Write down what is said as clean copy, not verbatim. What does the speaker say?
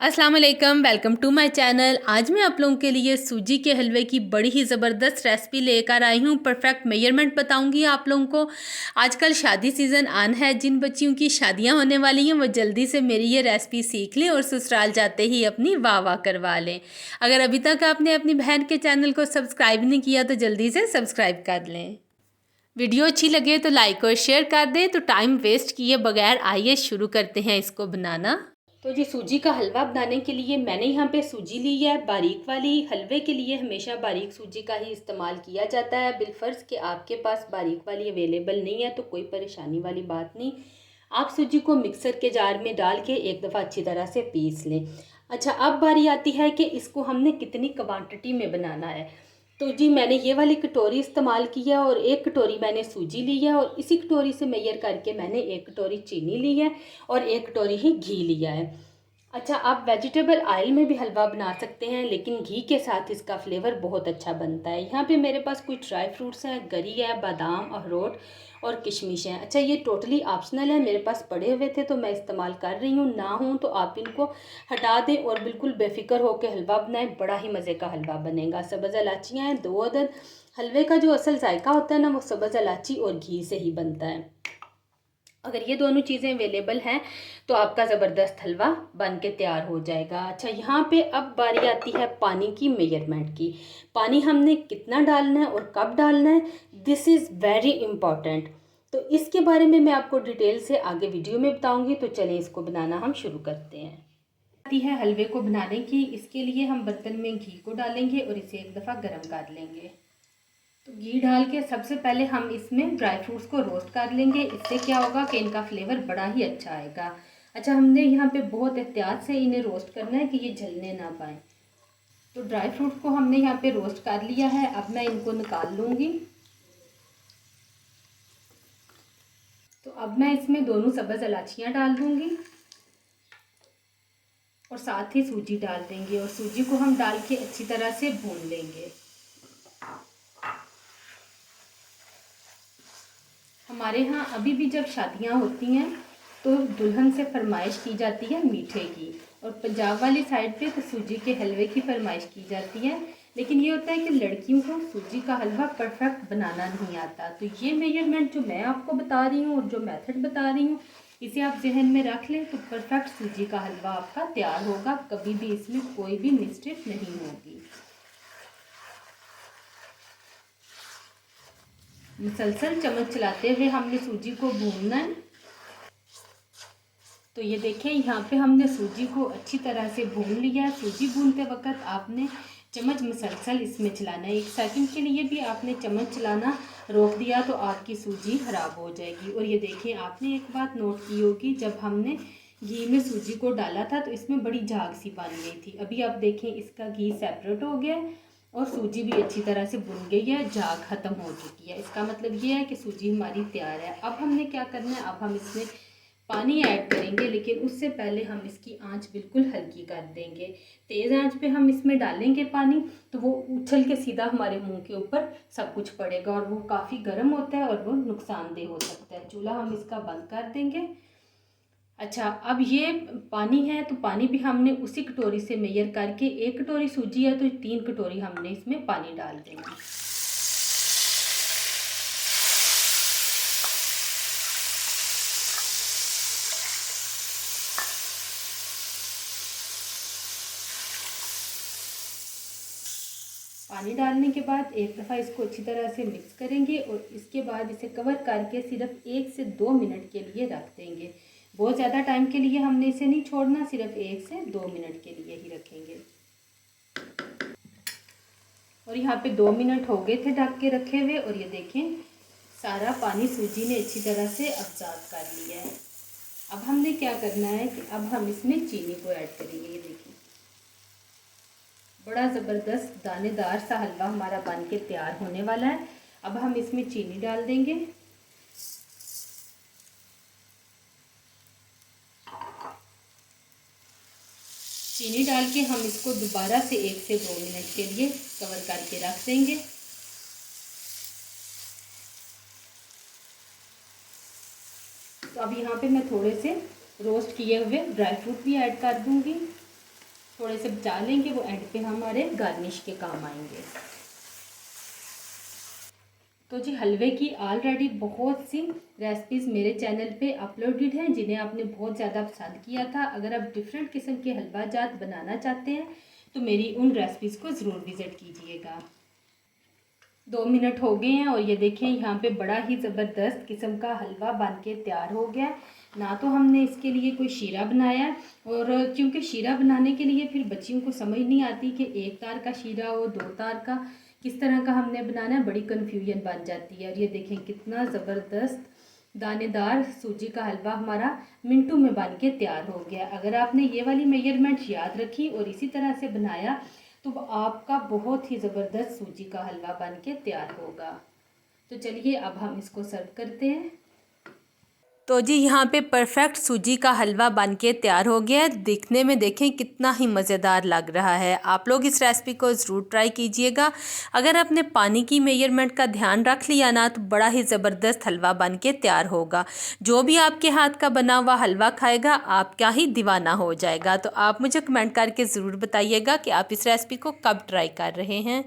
अस्सलाम वालेकुम, welcome to my channel. आज मैं आप लोगों के लिए सूजी के हलवे की बड़ी ही ज़बरदस्त रेसिपी लेकर आई हूँ। परफेक्ट मेजरमेंट बताऊँगी आप लोगों को। आजकल शादी सीज़न आन है, जिन बच्चियों की शादियाँ होने वाली हैं वो जल्दी से मेरी ये रेसिपी सीख लें और ससुराल जाते ही अपनी वाह वाह करवा लें। अगर अभी तक आपने अपनी बहन के चैनल को सब्सक्राइब नहीं किया तो जल्दी से सब्सक्राइब कर लें। वीडियो अच्छी लगे तो लाइक और शेयर कर दें। तो टाइम वेस्ट किए बगैर आइए शुरू करते हैं इसको बनाना। तो जी सूजी का हलवा बनाने के लिए मैंने यहाँ पे सूजी ली है बारीक वाली। हलवे के लिए हमेशा बारीक सूजी का ही इस्तेमाल किया जाता है। बिलफर्ज कि आपके पास बारीक वाली अवेलेबल नहीं है तो कोई परेशानी वाली बात नहीं। आप सूजी को मिक्सर के जार में डाल के एक दफ़ा अच्छी तरह से पीस लें। अच्छा, अब बारी आती है कि इसको हमने कितनी क्वांटिटी में बनाना है। तो जी मैंने ये वाली कटोरी इस्तेमाल की है और एक कटोरी मैंने सूजी ली है और इसी कटोरी से मेजर करके मैंने एक कटोरी चीनी ली है और एक कटोरी ही घी लिया है। अच्छा, आप वेजिटेबल ऑयल में भी हलवा बना सकते हैं लेकिन घी के साथ इसका फ्लेवर बहुत अच्छा बनता है। यहाँ पे मेरे पास कुछ ड्राई फ्रूट्स हैं, गरी है, बादाम, अखरोट और किशमिश हैं। अच्छा, ये टोटली ऑप्शनल है, मेरे पास पड़े हुए थे तो मैं इस्तेमाल कर रही हूँ। ना हो तो आप इनको हटा दें और बिल्कुल बेफिक्र होकर हलवा बनाएं, बड़ा ही मज़े का हलवा बनेगा। सब्ज़ इलायचियाँ हैं 2 अदद। हलवे का जो असल जायका होता है ना वो सब्ज़ इलायची और घी से ही बनता है। अगर ये दोनों चीज़ें अवेलेबल हैं तो आपका ज़बरदस्त हलवा बन के तैयार हो जाएगा। अच्छा, यहाँ पे अब बारी आती है पानी की मेजरमेंट की। पानी हमने कितना डालना है और कब डालना है, दिस इज़ वेरी इम्पॉर्टेंट। तो इसके बारे में मैं आपको डिटेल से आगे वीडियो में बताऊंगी। तो चलें इसको बनाना हम शुरू करते हैं। आती है हलवे को बनाने की। इसके लिए हम बर्तन में घी को डालेंगे और इसे एक दफ़ा गर्म कर लेंगे। तो घी डाल के सबसे पहले हम इसमें ड्राई फ्रूट्स को रोस्ट कर लेंगे। इससे क्या होगा कि इनका फ्लेवर बड़ा ही अच्छा आएगा। अच्छा, हमने यहाँ पे बहुत एहतियात से इन्हें रोस्ट करना है कि ये जलने ना पाए। तो ड्राई फ्रूट को हमने यहाँ पे रोस्ट कर लिया है। अब मैं इनको निकाल लूँगी। तो अब मैं इसमें दोनों सब्ज़ इलायचियाँ डाल दूँगी और साथ ही सूजी डाल देंगे और सूजी को हम डाल के अच्छी तरह से भून लेंगे। हमारे यहाँ अभी भी जब शादियाँ होती हैं तो दुल्हन से फरमाइश की जाती है मीठे की, और पंजाब वाली साइड पे तो सूजी के हलवे की फरमाइश की जाती है। लेकिन ये होता है कि लड़कियों को सूजी का हलवा परफेक्ट बनाना नहीं आता। तो ये मेजरमेंट जो मैं आपको बता रही हूँ और जो मेथड बता रही हूँ इसे आप जहन में रख लें तो परफेक्ट सूजी का हलवा आपका तैयार होगा। कभी भी इसमें कोई भी मिस्टेक नहीं होगी। मुसलसल चम्मच चलाते हुए हमने सूजी को भूनना है। तो ये देखें, यहाँ पे हमने सूजी को अच्छी तरह से भून लिया। सूजी भूनते वक्त आपने चम्मच मुसलसल इसमें चलाना है। 1 सेकंड के लिए भी आपने चम्मच चलाना रोक दिया तो आपकी सूजी ख़राब हो जाएगी। और ये देखें, आपने एक बात नोट की होगी, जब हमने घी में सूजी को डाला था तो इसमें बड़ी झाग सी बन गई थी। अभी आप देखें इसका घी सेपरेट हो गया है और सूजी भी अच्छी तरह से भुन गई है, झाग ख़त्म हो चुकी है। इसका मतलब ये है कि सूजी हमारी तैयार है। अब हमने क्या करना है, अब हम इसमें पानी ऐड करेंगे लेकिन उससे पहले हम इसकी आंच बिल्कुल हल्की कर देंगे। तेज़ आंच पे हम इसमें डालेंगे पानी तो वो उछल के सीधा हमारे मुंह के ऊपर सब कुछ पड़ेगा और वो काफ़ी गर्म होता है और वो नुकसानदेह हो सकता है। चूल्हा हम इसका बंद कर देंगे। अच्छा, अब ये पानी है तो पानी भी हमने उसी कटोरी से मेजर करके, 1 कटोरी सूजी है तो 3 कटोरी हमने इसमें पानी डाल देना। पानी डालने के बाद एक दफ़ा इसको अच्छी तरह से मिक्स करेंगे और इसके बाद इसे कवर करके सिर्फ 1 से 2 मिनट के लिए रख देंगे। बहुत ज़्यादा टाइम के लिए हमने इसे नहीं छोड़ना, सिर्फ 1 से 2 मिनट के लिए ही रखेंगे। और यहाँ पे 2 मिनट हो गए थे ढक के रखे हुए और ये देखें सारा पानी सूजी ने अच्छी तरह से अब्जॉर्ब कर लिया है। अब हमने क्या करना है कि अब हम इसमें चीनी को ऐड करेंगे। ये देखिए, बड़ा ज़बरदस्त दानेदार सा हलवा हमारा बन के तैयार होने वाला है। अब हम इसमें चीनी डाल देंगे। चीनी डाल के हम इसको दोबारा से 1 से 2 मिनट के लिए कवर करके रख देंगे। तो अब यहाँ पे मैं थोड़े से रोस्ट किए हुए ड्राई फ्रूट भी ऐड कर दूँगी। थोड़े से बचा लेंगे, वो एंड पे हमारे गार्निश के काम आएंगे। तो जी हलवे की ऑलरेडी बहुत सी रेसिपीज़ मेरे चैनल पे अपलोडेड हैं जिन्हें आपने बहुत ज़्यादा पसंद किया था। अगर आप डिफरेंट किस्म के हलवा जात बनाना चाहते हैं तो मेरी उन रेसिपीज़ को ज़रूर विज़िट कीजिएगा। 2 मिनट हो गए हैं और ये देखें यहाँ पे बड़ा ही ज़बरदस्त किस्म का हलवा बन के तैयार हो गया है। ना तो हमने इसके लिए कोई शीरा बनाया है, और क्योंकि शीरा बनाने के लिए फिर बच्चियों को समझ नहीं आती कि 1 तार का शीरा हो 2 तार का, किस तरह का हमने बनाना है, बड़ी कन्फ्यूजन बन जाती है। और ये देखें कितना ज़बरदस्त दानेदार सूजी का हलवा हमारा मिनटों में बन के तैयार हो गया। अगर आपने ये वाली मेजरमेंट याद रखी और इसी तरह से बनाया तो आपका बहुत ही ज़बरदस्त सूजी का हलवा बन के तैयार होगा। तो चलिए अब हम इसको सर्व करते हैं। तो जी यहाँ पे परफेक्ट सूजी का हलवा बन के तैयार हो गया है। दिखने में देखें कितना ही मज़ेदार लग रहा है। आप लोग इस रेसिपी को ज़रूर ट्राई कीजिएगा। अगर आपने पानी की मेजरमेंट का ध्यान रख लिया ना तो बड़ा ही ज़बरदस्त हलवा बन के तैयार होगा। जो भी आपके हाथ का बना हुआ हलवा खाएगा आपका ही दीवाना हो जाएगा। तो आप मुझे कमेंट करके ज़रूर बताइएगा कि आप इस रेसिपी को कब ट्राई कर रहे हैं।